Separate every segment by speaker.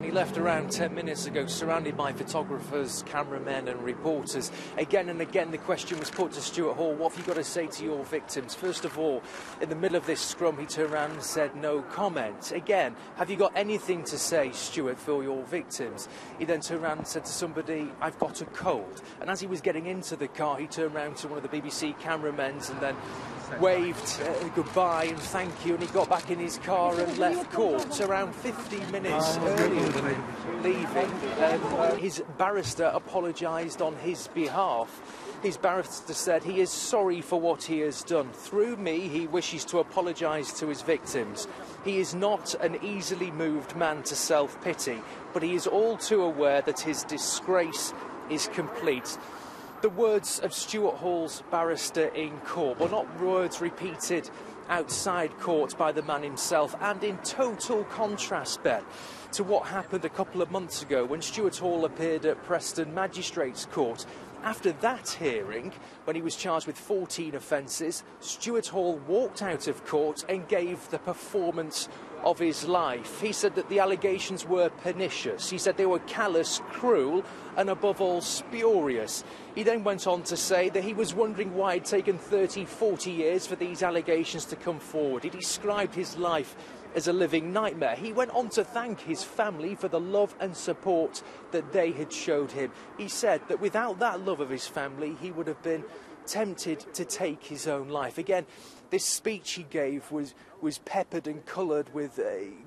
Speaker 1: He left around 10 minutes ago, surrounded by photographers, cameramen and reporters. Again and again the question was put to Stuart Hall, what have you got to say to your victims? First of all, in the middle of this scrum, he turned around and said no comment. Again, have you got anything to say, Stuart, for your victims? He then turned around and said to somebody, I've got a cold. And as he was getting into the car, he turned around to one of the BBC cameramen and then waved goodbye and thank you, and he got back in his car and left court around 15 minutes earlier than leaving. His barrister apologised on his behalf. His barrister said he is sorry for what he has done. Through me, he wishes to apologise to his victims. He is not an easily moved man to self-pity, but he is all too aware that his disgrace is complete. The words of Stuart Hall's barrister in court were not words repeated outside court by the man himself, and in total contrast, Ben, to what happened a couple of months ago when Stuart Hall appeared at Preston Magistrates Court. After that hearing, when he was charged with 14 offences, Stuart Hall walked out of court and gave the performance of his life. He said that the allegations were pernicious. He said they were callous, cruel, and above all spurious. He then went on to say that he was wondering why it had taken 30, 40 years for these allegations to come forward. He described his life as a living nightmare. He went on to thank his family for the love and support that they had showed him. He said that without that love of his family, he would have been tempted to take his own life. Again, this speech he gave was peppered and coloured with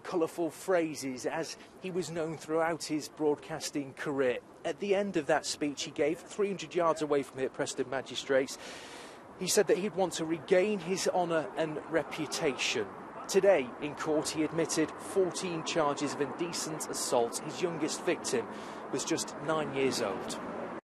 Speaker 1: colourful phrases, as he was known throughout his broadcasting career. At the end of that speech he gave, 300 yards away from here at Preston Magistrates, he said that he'd want to regain his honour and reputation. Today, in court, he admitted 14 charges of indecent assault. His youngest victim was just 9 years old.